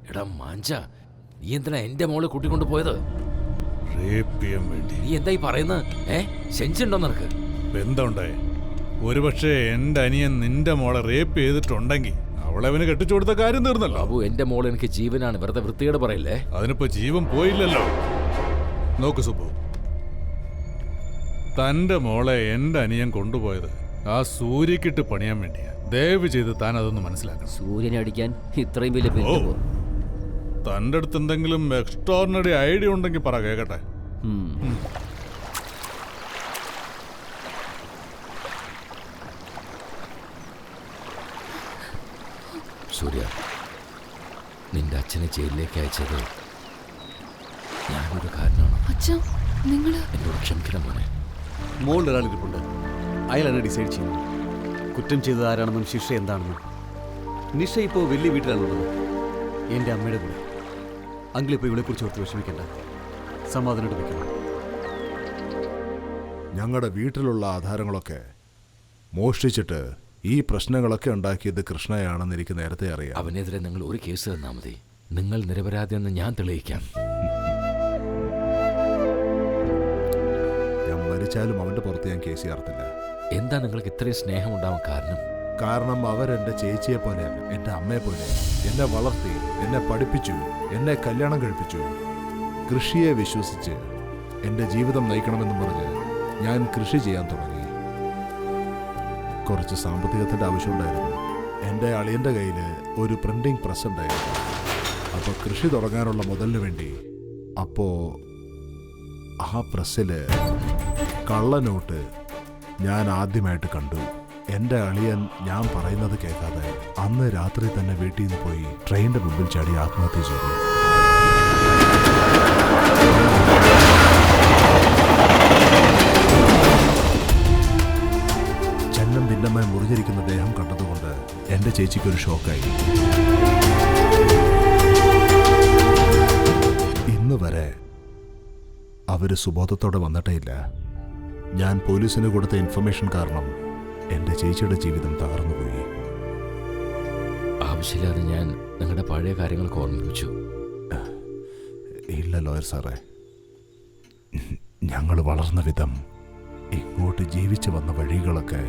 എടാ മാഞ്ച, നീ എന്തിനാ എന്റെ മോളെ കൂട്ടിക്കൊണ്ട് പോയത്? നീ എന്തായി പറയുന്നത്? സെൻസുണ്ടോ നിനക്ക്? എന്താ ഒരുപക്ഷെ എന്റെ അനിയൻ നിന്റെ മോളെ റേപ്പ് ചെയ്തിട്ടുണ്ടെങ്കിൽ അവളവന് കെട്ടിച്ചു കൊടുത്ത കാര്യം തീർന്നല്ലോ. ബാബു, എന്റെ മോൾ എനിക്ക് ജീവനാണ്, വെറുതെ വൃത്തിയോട് പറയില്ലേ. അതിനിപ്പോ ജീവൻ പോയില്ലല്ലോ. നോക്ക് സുബു, തന്റെ മോളെ എന്റെ അനിയൻ കൊണ്ടുപോയത് ആ സൂര്യക്കിട്ട് പണിയാൻ വേണ്ടിയാ. ദയവ് ചെയ്ത് താൻ അതൊന്ന് മനസ്സിലാക്കണം. സൂര്യനെ അടിക്കാൻ ഇത്രയും വലിയ തന്റെ അടുത്ത് എന്തെങ്കിലും എക്സ്ട്രോർഡിനറി ഐഡിയ ഉണ്ടെങ്കിൽ പറ, കേക്കട്ടെ. സൂര്യ, നിന്റെ അച്ഛനെ ജയിലിലേക്ക് അയച്ചത് ഞാനൊരു കാരണമാണ്. എന്നോട് ക്ഷമിക്കണം മോനെ. മോളിൽ ഒരാളിരിപ്പുണ്ട്, അയാളാണ് ഡിസൈഡ് ചെയ്യുന്നത് കുറ്റം ചെയ്തത് ആരാണെന്നും ശിക്ഷ എന്താണെന്നും. നിഷ ഇപ്പോൾ വലിയ വീട്ടിലാണുള്ളത്, എൻ്റെ അമ്മയുടെ കൂടെ. അങ്കിളിപ്പോൾ ഇവളെക്കുറിച്ച് ഓർത്ത് വിഷമിക്കണ്ട, സമാധാനമായിട്ട് വയ്ക്കണം. ഞങ്ങളുടെ വീട്ടിലുള്ള ആധാരങ്ങളൊക്കെ മോഷ്ടിച്ചിട്ട് ഈ പ്രശ്നങ്ങളൊക്കെ ഉണ്ടാക്കിയത് കൃഷ്ണയാണെന്ന് എനിക്ക് നേരത്തെ അറിയാം. അവനെതിരെ നിങ്ങൾ ഒരു കേസ് തന്നാൽ മതി, നിങ്ങൾ നിരപരാധിയെന്ന് ഞാൻ തെളിയിക്കാം. ഞാൻ മരിച്ചാലും അവന്റെ പുറത്ത് ഞാൻ കേസ് ചേർത്തില്ല. എന്താ നിങ്ങൾക്ക് ഇത്രയും സ്നേഹം ഉണ്ടാവാൻ കാരണം? കാരണം അവരെന്റെ ചേച്ചിയെ പോലെയല്ല, എന്റെ അമ്മയെ പോലെ. എന്നെ വളർത്തി, എന്നെ പഠിപ്പിച്ചു, എന്നെ കല്യാണം കഴിപ്പിച്ചു. കൃഷിയെ വിശ്വസിച്ച് എന്റെ ജീവിതം നയിക്കണമെന്ന് പറഞ്ഞ് ഞാൻ കൃഷി ചെയ്യാൻ തുടങ്ങി. കുറച്ച് സാമ്പത്തികത്തിന്റെ ആവശ്യമുണ്ടായിരുന്നു. എൻ്റെ അളിയൻ്റെ കയ്യിൽ ഒരു പ്രിന്റിംഗ് പ്രസ് ഉണ്ടായിരുന്നു. അപ്പോൾ കൃഷി തുടങ്ങാനുള്ള മുതലിന് വേണ്ടി അപ്പോൾ ആ പ്രസ്സിൽ കള്ളനോട്ട് ഞാൻ ആദ്യമായിട്ട് കണ്ടു. എൻ്റെ അളിയൻ ഞാൻ പറയുന്നത് കേൾക്കാതെ അന്ന് രാത്രി തന്നെ വീട്ടിൽ നിന്ന് പോയി ട്രെയിനിൻ്റെ മുമ്പിൽ ചാടി ആത്മഹത്യ ചെയ്തു. ചെന്നം ഭിന്നമായി മുറിഞ്ഞിരിക്കുന്ന ദേഹം കണ്ടതുകൊണ്ട് എൻ്റെ ചേച്ചിക്കൊരു ഷോക്കായി. ഇന്ന് വരെ അവർ സുബോധത്തോടെ വന്നിട്ടേ ഇല്ല. ഞാൻ പോലീസിന് കൊടുത്ത ഇൻഫർമേഷൻ കാരണം എൻ്റെ ചേച്ചിയുടെ ജീവിതം തകർന്നുപോയി. ആവശ്യമില്ലാതെ ഞാൻ നിങ്ങളുടെ പഴയ കാര്യങ്ങളൊക്കെ ഓർമ്മിപ്പിച്ചു. ഇല്ല ലോയർ സാറേ, ഞങ്ങൾ വളർന്ന വിധം, ഇങ്ങോട്ട് ജീവിച്ചു വന്ന വഴികളൊക്കെ,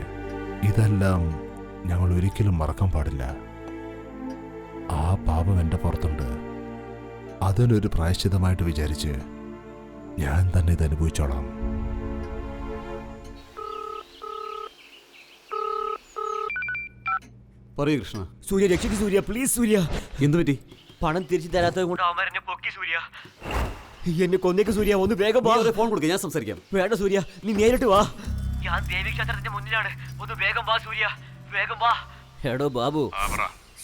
ഇതെല്ലാം ഞങ്ങൾ ഒരിക്കലും മറക്കാൻ പാടില്ല. ആ പാപം എൻ്റെ പുറത്തുണ്ട്. അതിനൊരു പ്രായശ്ചിത്തമായിട്ട് വിചാരിച്ച് ഞാൻ തന്നെ ഇത് അനുഭവിച്ചോളാം. പറയൂ കൃഷ്ണ. സൂര്യ, രക്ഷിക്ക് സൂര്യ, പ്ലീസ് സൂര്യ. എന്തു പറ്റി? പണം തിരിച്ചു തരാത്തത് കൊണ്ട് അവരെന്നെ പൊക്കി സൂര്യ. എന്നെ കൊന്നേക്ക് സൂര്യ, ഒന്ന് വേഗം വാ. ഫോൺ കൊടുക്കുക, ഞാൻ സംസാരിക്കാം. വേണ്ട സൂര്യ, നീ നേരിട്ട് വാ. ഞാൻ ദേവീക്ഷേത്രത്തിന്റെ മുന്നിലാണ്, ഒന്ന് വേഗം വാ സൂര്യ, വേഗം വാ. എടോ ബാബു,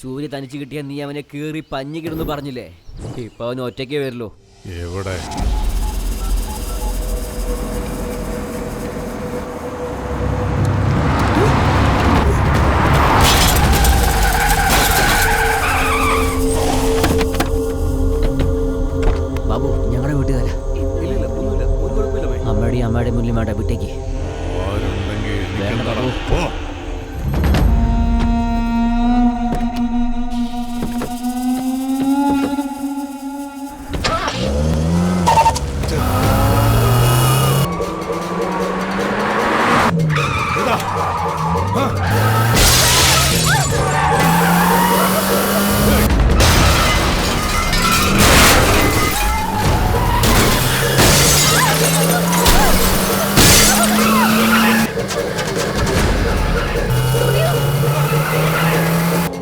സൂര്യ തനിച്ച് കിട്ടിയ നീ അവനെ കീറി പഞ്ഞിക്കിടുന്നു പറഞ്ഞില്ലേ? ഇപ്പൊ അവന് ഒറ്റയ്ക്കേ വരുള്ളൂ. എവിടെ? ബാബു, ഞങ്ങളുടെ വീട്ടിൽ തരാം. ഇല്ല, ഒന്നുമില്ല, ഒരു കുഴപ്പമില്ല. അമ്മയുടെ മുന്നിൽ വേണ്ട, വിട്ടേക്ക്. വേണ്ട ബാബു.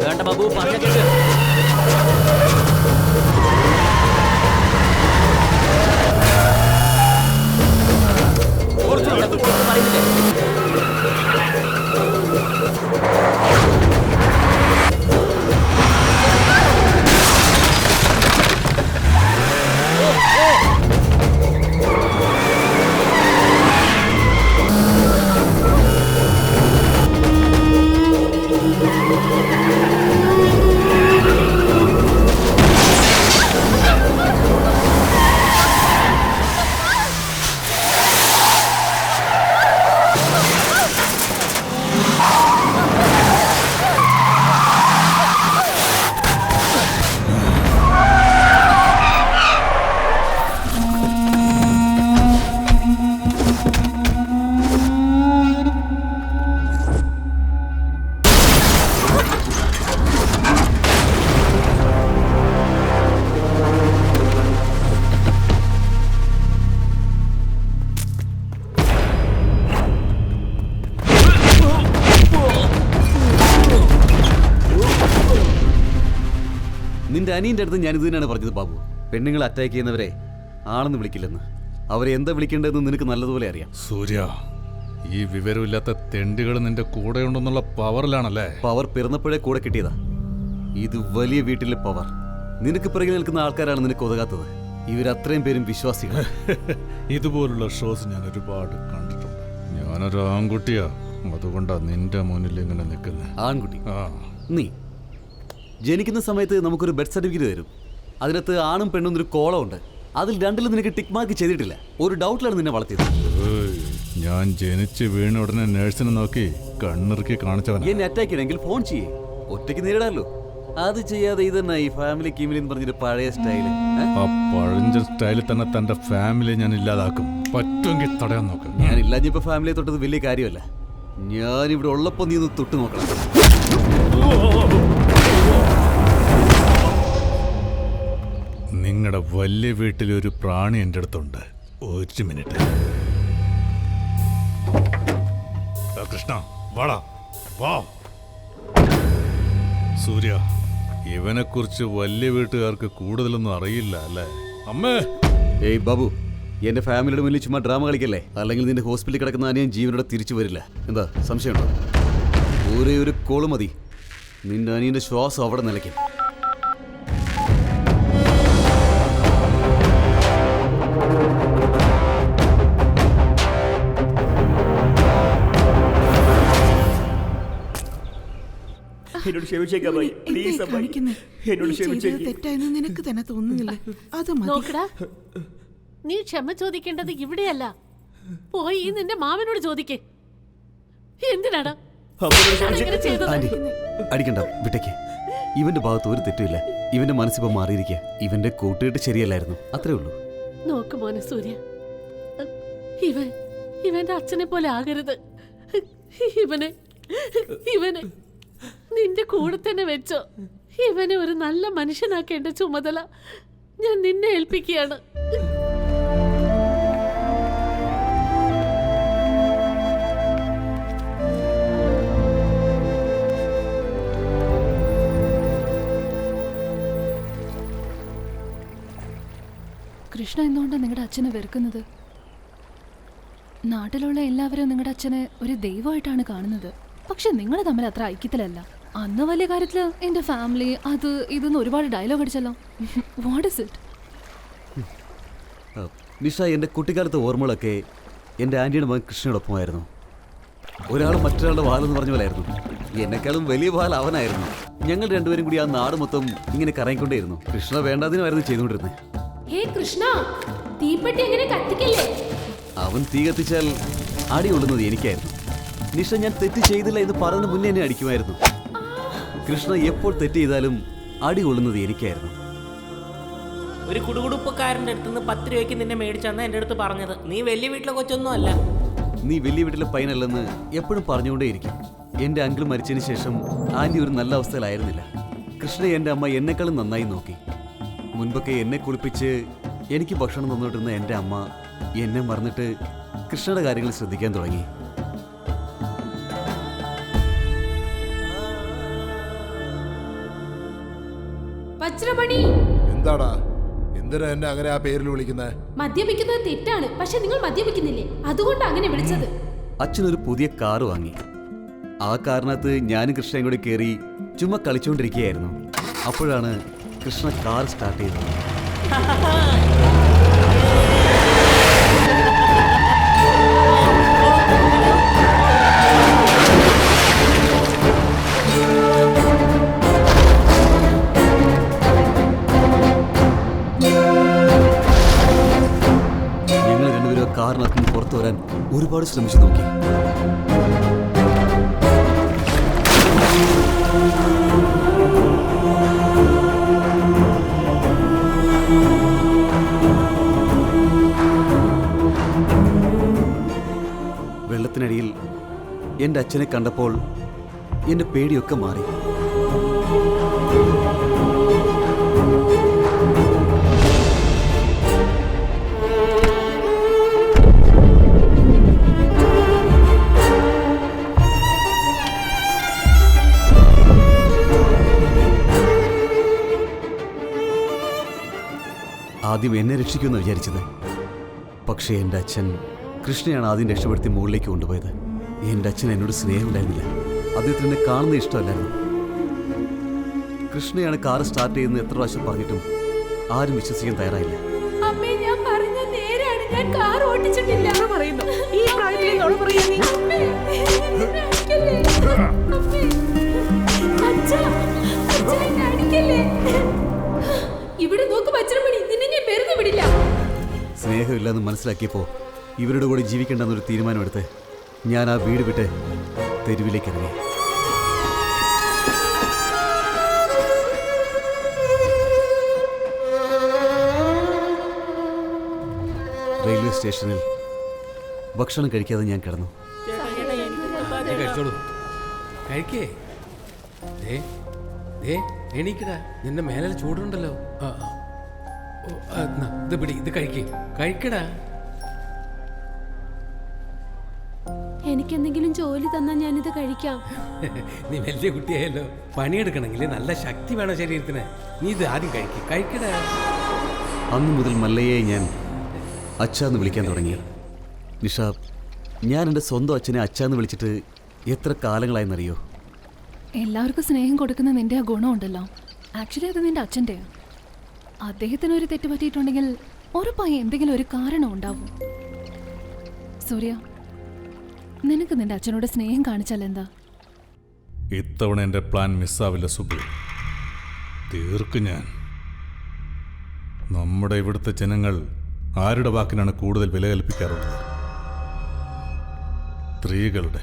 വേണ്ട ബാബു, പറഞ്ഞ കേട്ട്. നിന്റെ അനിയൻ്റെ അടുത്ത് ഞാൻ ഇത് തന്നെയാണ് പറഞ്ഞത് ബാബു. പെണ്ണുങ്ങളെ അറ്റാക്ക് ചെയ്യുന്നവരെ ആണെന്ന് വിളിക്കില്ലെന്ന്. അവരെ എന്താ വിളിക്കേണ്ടതെന്ന് നിനക്ക് നല്ലതുപോലെ അറിയാം. സൂര്യ, ഈ വിവരമില്ലാത്ത തെണ്ടികൾ നിന്റെ കൂടെ ഉണ്ടെന്നുള്ള പവറിലാണല്ലേ? പവർ പിറന്നപ്പോഴേ കൂടെ കിട്ടിയതാ. ഇത് വലിയ വീട്ടിലെ പവർ. നിനക്ക് പിറകിൽ നിൽക്കുന്ന ആൾക്കാരാണ് നിനക്ക് ഒതുകാത്തത്. ഇവരത്രയും പേരും വിശ്വാസികൾ. ഇതുപോലുള്ള ഷോസ് ഞാൻ ഒരുപാട് കണ്ടിട്ടുണ്ട്. ഞാനൊരു ആൺകുട്ടിയാ, അതുകൊണ്ടാ നിന്റെ മുന്നിൽ ഇങ്ങനെ നിൽക്കുന്നത്. ആൺകുട്ടി ആ, നീ ജനിക്കുന്ന സമയത്ത് നമുക്കൊരു ബർത്ത് സർട്ടിഫിക്കറ്റ് തരും. അതിനകത്ത് ആണും പെണ്ണും ഒരു കോളമുണ്ട്. അതിൽ രണ്ടിലും നിനക്ക് ടിക്ക് മാർക്ക് ചെയ്തിട്ടില്ല. ഒരു ഡൗട്ടിലാണ് നിന്നെ വളർത്തിയത്. ഏയ്, ഞാൻ ജനിച്ച് വീണ ഉടനെ നേഴ്സിനെ നോക്കി കണ്ണിറുക്കി കാണിച്ചവനാ. എന്നെ അറ്റാക്ക് ചെയ്യണമെങ്കിൽ ഫോൺ ചെയ്യേ, ഒറ്റയ്ക്ക് നേരിടാമല്ലോ. അത് ചെയ്യാതെ ഇതെന്നാ ഈ ഫാമിലി കീമിലി എന്ന് പറഞ്ഞൊരു പഴയ സ്റ്റൈല്. ആ പഴഞ്ചൻ സ്റ്റൈലിൽ തന്നെ തന്റെ ഫാമിലി ഞാൻ ഇല്ലാതാക്കും. പറ്റുമെങ്കിൽ തടയാൻ നോക്കാം. ഞാൻ ഇല്ലാഞ്ഞപ്പോ ഫാമിലിയെ തൊട്ടത് വലിയ കാര്യമല്ല. ഞാനിവിടെ ഉള്ളപ്പോ നീ ഒന്ന് തൊട്ട് നോക്കണം. നിങ്ങളുടെ വലിയ വീട്ടിലൊരു പ്രാണി എൻ്റെ അടുത്തുണ്ട്. ഒരു മിനിറ്റ്. കൃഷ്ണ, വാടാ, വാ. സൂര്യ, ഇവനെക്കുറിച്ച് വലിയ വീട്ടുകാർക്ക് കൂടുതലൊന്നും അറിയില്ല അല്ലേ? അമ്മേ! ഏയ് ബാബു, എന്റെ ഫാമിലിയുടെ മുന്നിൽ ചുമ്മാ ഡ്രാമ കളിക്കല്ലേ. അല്ലെങ്കിൽ നിന്റെ ഹോസ്പിറ്റലിൽ കിടക്കുന്ന അനിയൻ ജീവനോടെ തിരിച്ചു വരില്ല. എന്താ സംശയമുണ്ടോ? ഒരേ ഒരു കോള് മതി, നിന്റെ അനിയന്റെ ശ്വാസം അവിടെ നിലയ്ക്കും. എന്നോട് ക്ഷമിച്ചേക്കാം ഭായി, പ്ലീസ് അമ്മായി. എന്നോട് ക്ഷമിച്ചേക്ക്. തെറ്റായെന്ന് നിനക്ക് തന്നെ തോന്നുന്നില്ല. അത് മതി. നോക്കടാ, നീ ക്ഷമ ചോദിക്കേണ്ടത് ഇവിടെയല്ല, പോയി നിന്റെ മാമനോട് ചോദിക്കേ. എന്തിനാടാ അമ്മയോട് ക്ഷമിച്ചേക്ക്. ഇങ്ങനെ ചെയ്തത്? ആന്റി, അടിക്കണ്ട, വിട്ടേക്ക്. ഇവന്റെ ഭാഗത്ത് ഒരു തെറ്റുമില്ല. ഇവന്റെ മനസ്സിപ്പോ മാറിയിരിക്കുക. ഇവന്റെ കൂട്ടുകെട്ട് ശരിയല്ലായിരുന്നു, അത്രേ ഉള്ളൂ. നോക്ക് മോനെ സൂര്യ, ഇവന്റെ അച്ഛനെ പോലെ ആകരുത്. ഇവനെ നിന്റെ കൂടെ തന്നെ വെച്ചോ. ഇവനെ ഒരു നല്ല മനുഷ്യനാക്കേണ്ട ചുമതല ഞാൻ നിന്നെ ഏൽപ്പിക്കുകയാണ്. കൃഷ്ണ എന്തുകൊണ്ടാണ് നിങ്ങളുടെ അച്ഛനെ വെറുക്കുന്നത്? നാട്ടിലുള്ള എല്ലാവരും നിങ്ങളുടെ അച്ഛനെ ഒരു ദൈവമായിട്ടാണ് കാണുന്നത്. പക്ഷെ നിങ്ങൾ തമ്മിൽ അത്ര ഐക്യത്തിലല്ല. അന്ന് വലിയ കാര്യത്തില് എന്റെ ഫാമിലി അത് ഇതെന്ന് ഒരുപാട് ഡയലോഗ് അടിച്ചല്ലോ. What is it? നിഷ, എൻ്റെ കുട്ടിക്കാലത്തെ ഓർമ്മകളൊക്കെ എൻ്റെ ആൻറ്റിയുടെ മകൻ കൃഷ്ണയോടൊപ്പമായിരുന്നു. ഒരാൾ മറ്റൊരാളുടെ വാലെന്ന് പറഞ്ഞ പോലായിരുന്നു. എന്നെക്കാളും വലിയ വാൽ അവനായിരുന്നു. ഞങ്ങൾ രണ്ടുപേരും കൂടി ആ നാട് മൊത്തം ഇങ്ങനെ കറങ്ങിക്കൊണ്ടേയിരുന്നു. കൃഷ്ണ വേണ്ടാതിനുമായിരുന്നു ചെയ്തുകൊണ്ടിരുന്നത്. കൃഷ്ണ, തീപ്പെട്ടി എങ്ങനെ കത്തിക്കല്ലേ? അവൻ തീ കത്തിച്ചാൽ അടി കൊള്ളുന്നത് എനിക്കായിരുന്നു. നിഷ, ഞാൻ തെറ്റ് ചെയ്തില്ല എന്ന് പറഞ്ഞ മുന്നേ എന്നെ അടിക്കുമായിരുന്നു. കൃഷ്ണ എപ്പോൾ തെറ്റ് ചെയ്താലും അടി കൊള്ളുന്നത് എനിക്കായിരുന്നു. ഒരു കുടുകുടുപ്പക്കാരൻ്റെ അടുത്ത് നിന്ന് 10 രൂപയ്ക്ക് നിന്നെ മേടിച്ചാന്ന് എൻ്റെ അടുത്ത് പറഞ്ഞത്. നീ വലിയ വീട്ടിലെ കൊച്ചൊന്നും അല്ല. നീ വലിയ വീട്ടിലെ പയ്യനല്ലെന്ന് എപ്പോഴും പറഞ്ഞുകൊണ്ടേയിരിക്കും. എൻ്റെ അങ്കിൾ മരിച്ചതിന് ശേഷം ആൻറ്റി ഒരു നല്ല അവസ്ഥയിലായിരുന്നില്ല. കൃഷ്ണ എൻ്റെ അമ്മ എന്നെക്കാളും നന്നായി നോക്കി. മുൻപൊക്കെ എന്നെ കുളിപ്പിച്ച് എനിക്ക് ഭക്ഷണം തന്നിട്ടിരുന്ന എൻ്റെ അമ്മ എന്നെ മറന്നിട്ട് കൃഷ്ണയുടെ കാര്യങ്ങൾ ശ്രദ്ധിക്കാൻ തുടങ്ങി. എന്താടാ, എന്തിനാ എന്നെ അങ്ങനെ ആ പേരിൽ വിളിക്കുന്നത്? മദ്യപിക്കുന്നത് തെറ്റാണ്, പക്ഷെ നിങ്ങൾ മദ്യപിക്കുന്നില്ലേ, അതുകൊണ്ട് അങ്ങനെ വിളിച്ചത്. അച്ഛനൊരു പുതിയ കാറ് വാങ്ങി. ആ കാറിനകത്ത് ഞാനും കൃഷ്ണയും കൂടി കയറി ചുമ്മാ കളിച്ചുകൊണ്ടിരിക്കുകയായിരുന്നു. അപ്പോഴാണ് കൃഷ്ണ കാർ സ്റ്റാർട്ട് ചെയ്തത്. ഞങ്ങൾ രണ്ടുപേരും കാറിനകത്ത് നിന്ന് പുറത്തു വരാൻ ഒരുപാട് ശ്രമിച്ചു നോക്കി. വെള്ളത്തിനടിയിൽ എൻ്റെ അച്ഛനെ കണ്ടപ്പോൾ എൻ്റെ പേടിയൊക്കെ മാറി. ആദ്യം എന്നെ രക്ഷിക്കുമെന്ന് വിചാരിച്ചത്. പക്ഷേ എൻ്റെ അച്ഛൻ കൃഷ്ണയാണ് ആദ്യം രക്ഷപ്പെടുത്തി മുകളിലേക്ക് കൊണ്ടുപോയത്. എൻ്റെ അച്ഛൻ എന്നോട് സ്നേഹം ഉണ്ടായിരുന്നില്ല. അദ്ദേഹത്തിന് എന്നെ കാണുന്ന ഇഷ്ടമല്ലായിരുന്നു. കൃഷ്ണയാണ് കാറ് സ്റ്റാർട്ട് ചെയ്യുന്നത് എത്ര പ്രാവശ്യം പറഞ്ഞിട്ടും ആരും വിശ്വസിക്കാൻ തയ്യാറായില്ല. അമ്മേ, ഞാൻ പറഞ്ഞ നേരാണ്. ഞാൻ കാർ ഓടിച്ചിട്ടില്ല പറയുന്നു. ഈ പ്രായത്തിൽ നുണ പറയാ നീ? അമ്മേ, എന്നെ അടിക്കല്ലേ? അമ്മേ, അച്ഛാ, അച്ഛാ, എന്നെ അടിക്കല്ലേ? ഇവിടെ നോക്ക് പച്ചരമണി, നിന്നെ ഞാൻ വെറുതെ വിടില്ല. സ്നേഹമില്ലെന്ന് മനസ്സിലാക്കിയപ്പോൾ ഇവരുടെ കൂടെ ജീവിക്കേണ്ടെന്നൊരു തീരുമാനമെടുത്ത് ഞാൻ ആ വീട് വിട്ട് തെരുവിലേക്ക് ഇറങ്ങി. റെയിൽവേ സ്റ്റേഷനിൽ ഭക്ഷണം കഴിക്കാതെ ഞാൻ കിടന്നു. കഴിച്ചോളൂ, കഴിക്കേ. എണീക്കടാ, നിന്റെ മേലെ ചൂടുണ്ടല്ലോ. ഇത് പിടി, ഇത് കഴിക്കേ, കഴിക്കടാ. എനിക്കെന്തെങ്കിലും ജോലി തന്നാ ഞാനിത് കഴിക്കാം. നീ വലിയ കുട്ടിയായല്ലോ, പണിയെടുക്കണമെങ്കിൽ നല്ല ശക്തി വേണം ശരീരത്തിന്. നീ ഇത് ആദ്യം കഴിക്കടാ. അന്നു മുതൽ മല്ലയെ ഞാൻ അച്ഛാന്ന് വിളിക്കാൻ തുടങ്ങി. നിഷ, ഞാൻ എൻ്റെ സ്വന്തം അച്ഛനെ അച്ഛാന്ന് വിളിച്ചിട്ട് എത്ര കാലങ്ങളായെന്നറിയോ? എല്ലാവർക്കും സ്നേഹം കൊടുക്കുന്ന നിന്റെ ആ ഗുണമുണ്ടല്ലോ, ആക്ച്വലി അത് നിന്റെ അച്ഛൻ്റെയാണ്. അദ്ദേഹത്തിന് ഒരു തെറ്റ് പറ്റിയിട്ടുണ്ടെങ്കിൽ ഉറപ്പായി എന്തെങ്കിലും ഒരു കാരണം ഉണ്ടാവും. സൂര്യ, നിനക്ക് നിന്റെ അച്ഛനോട് സ്നേഹം കാണിച്ചാൽ എന്താ? ഇത്തവണ എൻ്റെ പ്ലാൻ മിസ്സാവില്ല സുബു, തീർക്കും ഞാൻ. നമ്മുടെ ഇവിടുത്തെ ജനങ്ങൾ ആരുടെ വാക്കിനാണ് കൂടുതൽ വില കൽപ്പിക്കാറുള്ളത്? സ്ത്രീകളുടെ.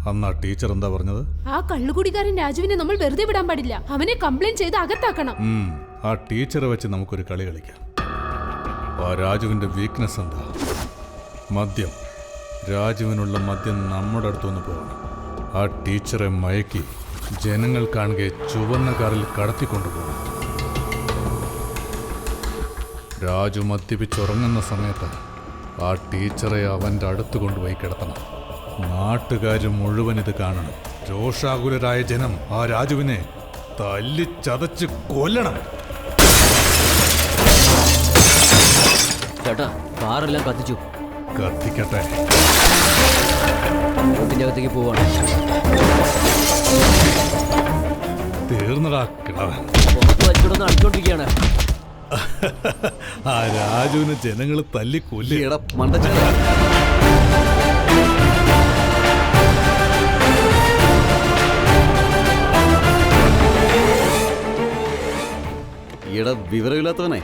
അന്ന് ആ ടീച്ചർ എന്താ പറഞ്ഞത്? ആ കള്ളുകുടിക്കാരൻ രാജുവിനെ നമ്മൾ വെറുതെ വിടാൻ പാടില്ല. അവനെ കംപ്ലൈന്റ് ചെയ്ത് അകത്താക്കണം. ആ ടീച്ചറെ വെച്ച് നമുക്കൊരു കളി കളിക്കാം. ആ രാജുവിൻ്റെ വീക്ക്നെസ് എന്താ? മദ്യം. രാജുവിനുള്ള മദ്യം നമ്മുടെ അടുത്തുനിന്ന് പോകണം. ആ ടീച്ചറെ മയക്കി ജനങ്ങൾ കാണുക ചുവന്ന കാറിൽ കടത്തിക്കൊണ്ടുപോകണം. രാജു മദ്യപിച്ചുറങ്ങുന്ന സമയത്ത് ആ ടീച്ചറെ അവൻ്റെ അടുത്ത് കൊണ്ടുപോയി കിടത്തണം. നാട്ടുകാർ മുഴുവൻ ഇത് കാണണം. രോഷാകുലരായ ജനം ആ രാജുവിനെ തല്ലിച്ചതച്ച് കൊല്ലണം. ചേട്ടാ, കാറെല്ലാം കത്തിച്ചു. കത്തിക്കട്ടെ. വീട്ടിന്റെ അകത്തേക്ക് പോവാണ്. തീർന്നടാ കിളവൻ. പുറത്ത് വെച്ചിടന്ന് അടിച്ചോണ്ടിരിക്കുകയാണ്. ആ രാജുവിനെ ജനങ്ങൾ തല്ലിക്കൊല്ലി. ഈടെ വിവരമില്ലാത്തവനെ,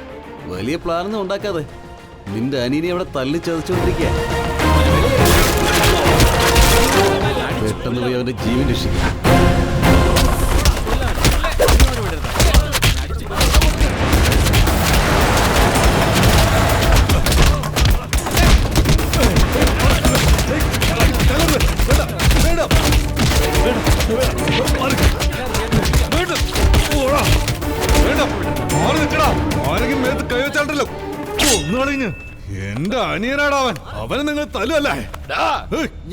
വലിയ പ്ലാനൊന്നും ഉണ്ടാക്കാതെ നിന്റെ അനിയനെ അവിടെ തല്ലി ചതച്ചുകൊണ്ടിരിക്കുക. പെട്ടെന്ന് പോയി അവന്റെ ജീവൻ രക്ഷിക്കുക. എന്റെ അനിയനാടാവൻ. അവനെ നിങ്ങൾ തല്ലുവല്ലേ?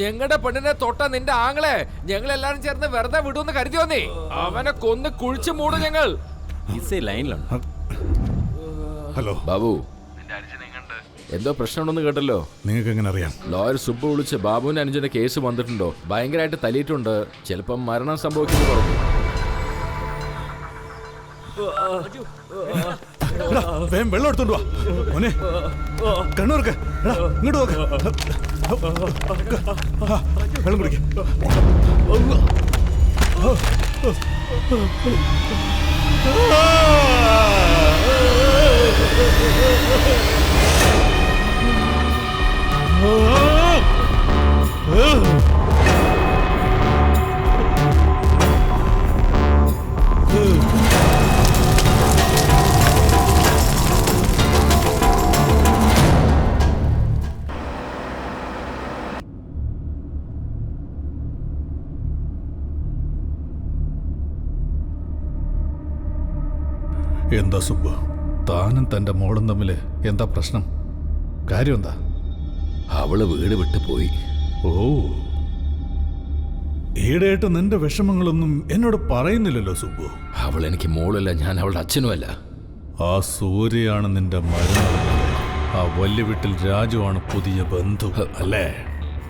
ഞങ്ങളുടെ പെണ്ണിനെ തൊട്ട നിന്റെ ആങ്ങളെ ഞങ്ങളെല്ലാരും ചേർന്ന് വെറുതെ വിടുമെന്ന് കരുതി വന്നേ. അവനെ കൊന്ന് കുഴിച്ചു മൂടും ഞങ്ങൾ. ലൈനിലാണ്. ഹലോ ബാബു, എന്തോ പ്രശ്നമുണ്ടെന്ന് കേട്ടല്ലോ. നിങ്ങൾക്ക് എങ്ങനെ അറിയാം? ലോയർ സുബ്ബു വിളിച്ച് ബാബുവിന്റെ അനുജന്റെ കേസ് വന്നിട്ടുണ്ടോ? ഭയങ്കരമായിട്ട് തല്ലിയിട്ടുണ്ട്. ചിലപ്പം മരണം സംഭവിക്കുന്നു പറഞ്ഞു. വെള്ളം എടുത്തോണ്ട് വാ മോനെ. കണ്ണൂർക്ക് ഇങ്ങോട്ട് നോക്ക്. വെള്ളം കുടിക്ക. എന്താ സുബ്ബു, താനും തന്റെ മോളും തമ്മില് എന്താ പ്രശ്നം? കാര്യം എന്താ? അവള് വീട് വിട്ടു പോയി. ഓ, ഈടായിട്ട് നിന്റെ വിഷമങ്ങളൊന്നും എന്നോട് പറയുന്നില്ലല്ലോ സുബ്ബു. അവൾ എനിക്ക് മോളല്ല, ഞാൻ അവളുടെ അച്ഛനുമല്ല. ആ സൂര്യയാണ് നിന്റെ മരുന്ന്. ആ വലിയ വീട്ടിൽ രാജുവാണ് പുതിയ ബന്ധു, അല്ലേ?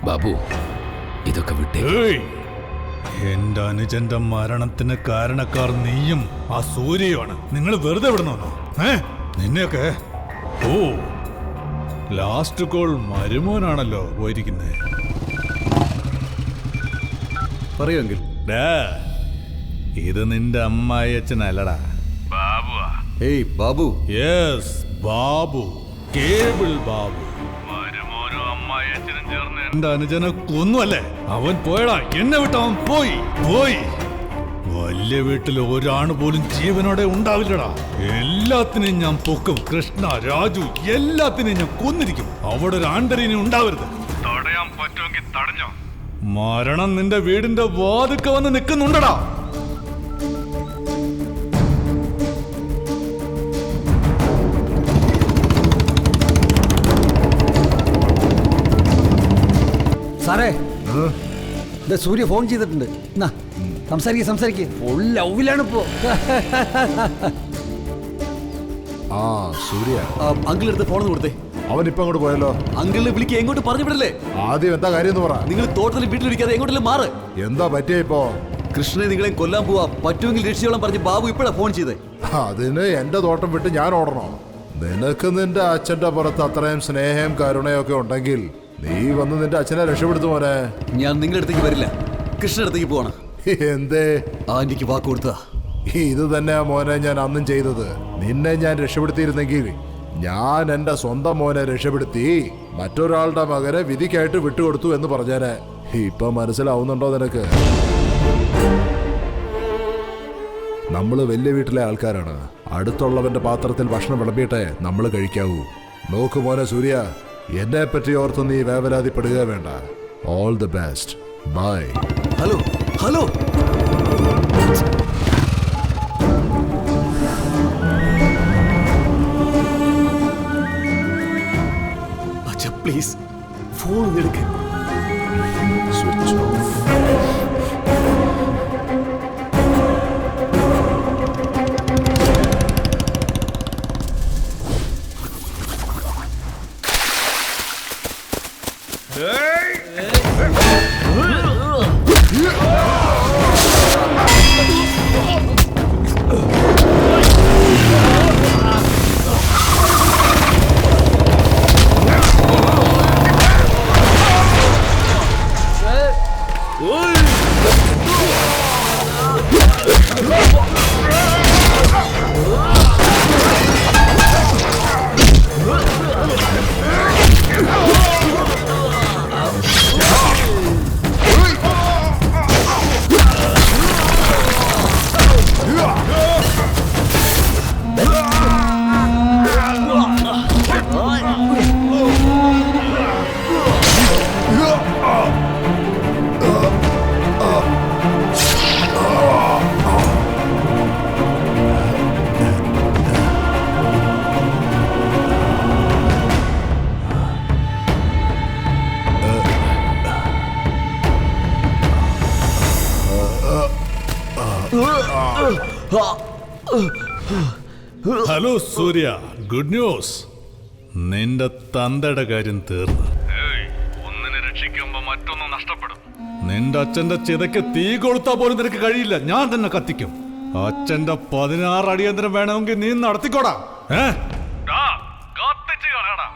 ബാബു, ഇതൊക്കെ വിട്ടേ. എന്റെ അനുജന്റെ മരണത്തിന് കാരണക്കാർ നീയും ആ സൂര്യയുമാണ്. നിങ്ങൾ വെറുതെ വിടണമെന്നോ? നിന്നെയൊക്കെ ഓ ലാസ്റ്റ് കോൾ മരുമോനാണല്ലോ പോയിരിക്കുന്നേ. പറയുമെങ്കിൽ ഇത് നിന്റെ അമ്മായി അച്ഛനല്ലടാ, ബാബുവാ. ഏയ് ബാബു. Yes, Babu, cable Babu. മരുമോനും അമ്മായി അച്ഛനും ചേർന്ന് എന്റെ അനുജനെ കൊന്നുവല്ലേ? അവൻ പോയടാ, എന്നെ വിട്ട് അവൻ പോയി. വലിയ വീട്ടിൽ ഒരാണ് പോലും ജീവനോടെ ഉണ്ടാവില്ലടാ. എല്ലാത്തിനെയും ഞാൻ പൊക്കും. കൃഷ്ണ, രാജു, എല്ലാത്തിനെയും ഞാൻ കൊന്നിരിക്കും. അവിടെ ഒരു ആണ്ടരിനെ ഉണ്ടാവരുത്. തടയാൻ പറ്റുമെങ്കിൽ തടഞ്ഞോ. മരണം നിന്റെ വീടിന്റെ വാതുക്ക വന്ന് നിൽക്കുന്നുണ്ടടാ. സാറേ, സൂര്യ ഫോൺ ചെയ്തിട്ടുണ്ട്. സംസാരിക്ക്. ഫുൾ ലവിലാണ് ഇപ്പോ. ആ സൂര്യ, അങ്കിൾ എടുത്ത് ഫോൺ കൊടുത്തേ. അവൻ ഇപ്പൊ അങ്ങോട്ട് പോയല്ലോ. അങ്കിളിനെ വിളിക്കുക, എങ്ങോട്ട് പറഞ്ഞു വിടല്ലേ? ആദ്യം എന്താ കാര്യം എന്ന് പറ. നിങ്ങൾ തോട്ടത്തിൽ വീട്ടിലിരിക്കാതെ എങ്ങോട്ടെല്ലാം മാറ്. എന്താ പറ്റിയ ഇപ്പോ? കൃഷ്ണനെ നിങ്ങളെ കൊല്ലാൻ പോവാ, പറ്റുമെങ്കിൽ രക്ഷിച്ചോളം പറഞ്ഞ് ബാബു ഇപ്പഴാ ഫോൺ ചെയ്തേ. അതിന് എന്റെ തോട്ടം വിട്ട് ഞാൻ ഓടണോ? നിനക്ക് നിന്റെ അച്ഛന്റെ പുറത്ത് അത്രയും സ്നേഹം കരുണയൊക്കെ ഉണ്ടെങ്കിൽ നീ വന്ന് നിന്റെ അച്ഛനെ രക്ഷപ്പെടുത്തു മോനെ. ഞാൻ നിങ്ങളുടെ അടുത്തേക്ക് വരില്ല, കൃഷ്ണന്റെ അടുത്തേക്ക് പോവാണ്. എന്തേ? ആന്റിക്ക് വാക്ക് കൊടുത്താ. ഇത് തന്നെയാ മോനെ ഞാൻ അന്നും ചെയ്തത്. നിന്നെ ഞാൻ രക്ഷപ്പെടുത്തിയിരുന്നെങ്കിൽ ഞാൻ എന്റെ സ്വന്തം മോനെ രക്ഷപ്പെടുത്തി മറ്റൊരാളുടെ മകനെ വിധിക്കായിട്ട് വിട്ടുകൊടുത്തു എന്ന് പറഞ്ഞേനെ. ഇപ്പൊ മനസ്സിലാവുന്നുണ്ടോ നിനക്ക്? നമ്മള് വലിയ വീട്ടിലെ ആൾക്കാരാണ്. അടുത്തുള്ളവന്റെ പാത്രത്തിൽ ഭക്ഷണം വിളമ്പിയിട്ടേ നമ്മൾ കഴിക്കാവൂ. നോക്കു മോനെ സൂര്യ, എന്നെ പറ്റി ഓർത്ത് നീ വേവലാതിപ്പെടുക വേണ്ട. All the best. Bye. Hello hello, അച്ഛാ പ്ലീസ് ഫോൺ എടുക്ക. Switch off. Hello Surya, good news. നിന്റെ തന്തയുടെ കാര്യം തീർന്നു. ഒന്നിനെ രക്ഷിക്കുമ്പോ മറ്റൊന്ന് നഷ്ടപ്പെടും. നിന്റെ അച്ഛന്റെ ചിതയ്ക്ക് തീ കൊളുത്താ പോലും നിനക്ക് കഴിയില്ല. ഞാൻ തന്നെ കത്തിക്കും. അച്ഛന്റെ 16 അടിയന്തരം വേണമെങ്കിൽ നീ നടത്തിക്കോടാ. കത്തിച്ച് കളയടാ.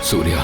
സൂര്യ,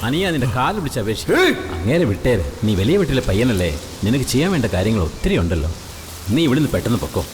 അനിയാ നിന്റെ കാല് പിടിച്ച് അപേക്ഷിക്കും. അങ്ങേരെ വിട്ടേര്. നീ വലിയ വീട്ടിലെ പയ്യനല്ലേ, നിനക്ക് ചെയ്യാൻ വേണ്ട കാര്യങ്ങൾ ഒത്തിരി ഉണ്ടല്ലോ. നീ ഇവിടുന്ന് പെട്ടെന്ന് പൊക്കോ.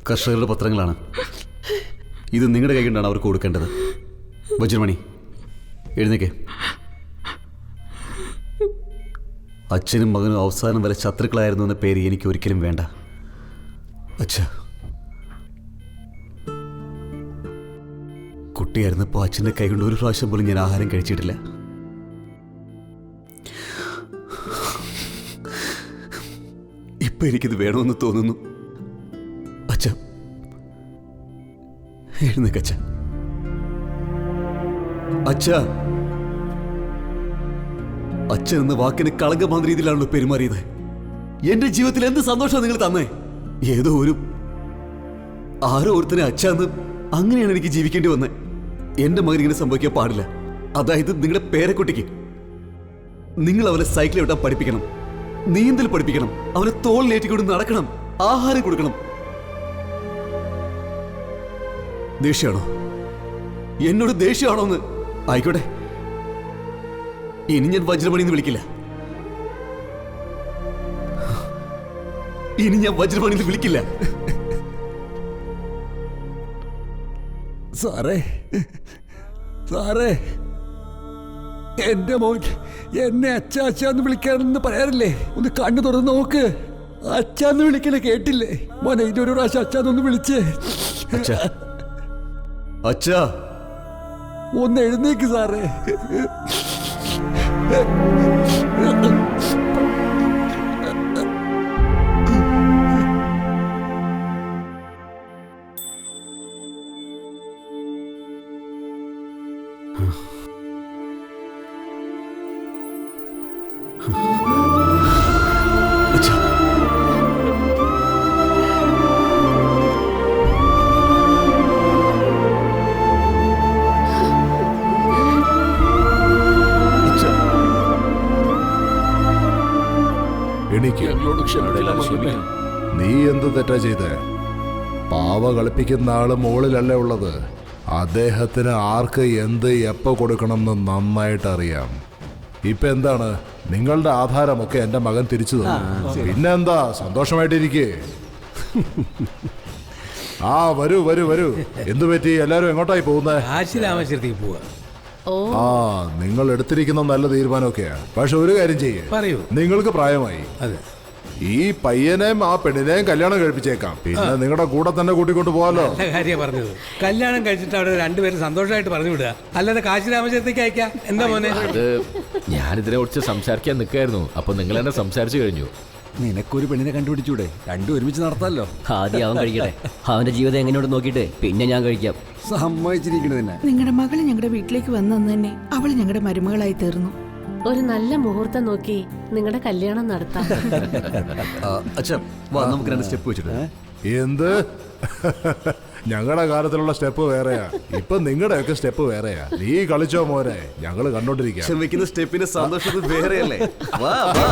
കർഷകരുടെ പത്രങ്ങളാണ് ഇത്. നിങ്ങളുടെ കൈ കൊണ്ടാണ് അവർക്ക് കൊടുക്കേണ്ടത്. വജ്രമണി, എഴുന്നേക്ക്. അച്ഛനും മകനും അവസാനം വരെ ശത്രുക്കളായിരുന്നു എന്ന പേര് എനിക്ക് ഒരിക്കലും വേണ്ട. അച്ഛാ, കുട്ടിയായിരുന്നപ്പോൾ അച്ഛൻ്റെ കൈ കൊണ്ട് ഒരു പ്രാവശ്യം പോലും ഞാൻ ആഹാരം കഴിച്ചിട്ടില്ല. ഇപ്പൊ എനിക്കിത് വേണമെന്ന് തോന്നുന്നു. അച്ഛ, എഴുന്നേക്കച്ഛ. അച്ഛ, അച്ഛൻ എന്ന വാക്കിന് കളങ്കമാകുന്ന രീതിയിലാണല്ലോ പെരുമാറിയത്. എന്റെ ജീവിതത്തിൽ എന്ത് സന്തോഷമാണ് നിങ്ങൾ തന്നേ. ആരോ ഒരുത്തനെ അച്ഛന്ന് അങ്ങനെയാണ് എനിക്ക് ജീവിക്കേണ്ടി വന്നത്. എന്റെ മകൻ ഇങ്ങനെ സംഭവിക്കാൻ പാടില്ല. അതായത് നിങ്ങളുടെ പേരക്കുട്ടിക്ക് നിങ്ങൾ അവനെ സൈക്കിൾ വിട്ടാൻ പഠിപ്പിക്കണം, നീന്തൽ പഠിപ്പിക്കണം, അവനെ തോളിലേറ്റിക്കൊണ്ട് നടക്കണം, ആഹാരം കൊടുക്കണം. ദേഷ്യമാണോ? എന്നോട് ദേഷ്യമാണോ എന്ന്? ആയിക്കോട്ടെ, ഇനി ഞാൻ വജ്രമണി എന്ന് വിളിക്കില്ല. ഇനി ഞാൻ വജ്രമണി എന്ന് വിളിക്കില്ല. സാറേ, സാറേ, എന്റെ മോൻ എന്നെ അച്ചാന്ന് വിളിക്കാനെന്ന് പറയാറില്ലേ? ഒന്ന് കണ്ണു തുറന്ന് നോക്ക്. അച്ചാന്ന് വിളിക്കണ കേട്ടില്ലേ മോനെ? ഇതൊരു പ്രാവശ്യം അച്ചാന്നൊന്ന് വിളിച്ചേ. അച്ഛാ, ഒന്ന് എഴുന്നേക്ക് സാറേ. ക്ഷമിക്കും. നീ എന്ത് തെറ്റാ ചെയ്തേ? പാവ കളിപ്പിക്കുന്ന ആള് മുകളിലല്ലേ ഉള്ളത്. അദ്ദേഹത്തിന് ആർക്ക് എന്ത് എപ്പോ കൊടുക്കണമെന്ന് നന്നായിട്ട് അറിയാം. ഇപ്പൊ എന്താണ്, നിങ്ങളുടെ ആധാരമൊക്കെ എന്റെ മകൻ തിരിച്ചു തന്നു. പിന്നെന്താ, സന്തോഷമായിട്ടിരിക്കേ. ആ വരൂ വരൂ വരൂ. എന്തു പറ്റി, എല്ലാരും എങ്ങോട്ടായി പോകുന്നേ? ആശിരാമേശ്വരത്തേക്ക് പോവാ. ആ, നിങ്ങൾ എടുത്തിരിക്കുന്ന നല്ല തീരുമാനമൊക്കെയാ. പക്ഷെ ഒരു കാര്യം ചെയ്യേ, പറയൂ. നിങ്ങൾക്ക് പ്രായമായി. അതെ, ഈ പയ്യനെയും ആ പെണ്ണിനെയും കല്യാണം കഴിപ്പിച്ചേക്കാം. പിന്നെ നിങ്ങളുടെ കൂടെ തന്നെ കൂട്ടിക്കൊണ്ട് പോവാലോ. നല്ല കാര്യം പറഞ്ഞത്. കല്യാണം കഴിച്ചിട്ട് അവിടെ രണ്ടുപേരും സന്തോഷമായിട്ട് പറഞ്ഞു വിടുക, അല്ലാതെ കാശിരാമേശ്വരത്തേക്ക് അയക്കാം. എന്താ മോനെ? അത് ഞാനിതിനെ കുറിച്ച് സംസാരിക്കാൻ നിൽക്കായിരുന്നു. അപ്പൊ നിങ്ങൾ എന്നെ സംസാരിച്ചു കഴിഞ്ഞു. നിനക്കൊരു പെണ്ണിനെ കണ്ടുപിടിച്ചൂടെ? രണ്ടും ഒരുമിച്ച് നടത്താമല്ലോ. ആദ്യം അവൻ കഴിക്കട്ടെ. അവന്റെ ജീവിതം എങ്ങനെയോട് നോക്കിയിട്ട് പിന്നെ ഞാൻ കഴിക്കാം. സമ്മതിച്ചിരിക്കണ തന്നെ. നിങ്ങളുടെ മകള് ഞങ്ങളുടെ വീട്ടിലേക്ക് വന്നു തന്നെ അവള് ഞങ്ങളുടെ മരുമകളായി തീർന്നു. ഒരു നല്ല മുഹൂർത്തം നോക്കി നിങ്ങളുടെ കല്യാണം നടത്താം. അച്ഛാ വാ, നമുക്ക് 2 സ്റ്റെപ്പ് വെച്ചിട്ട്. എന്ത്? ഞങ്ങളുടെ കാലത്തിലുള്ള സ്റ്റെപ്പ് വേറെയാ, ഇപ്പൊ നിങ്ങളുടെയൊക്കെ സ്റ്റെപ്പ് വേറെയാ. നീ കളിച്ചോ മോനെ, ഞങ്ങള് കണ്ടോണ്ടിരിക്കാം. വെക്കുന്ന സ്റ്റെപ്പിന്റെ സന്തോഷത്തിൽ വേറെയല്ലേ? വാ വാ.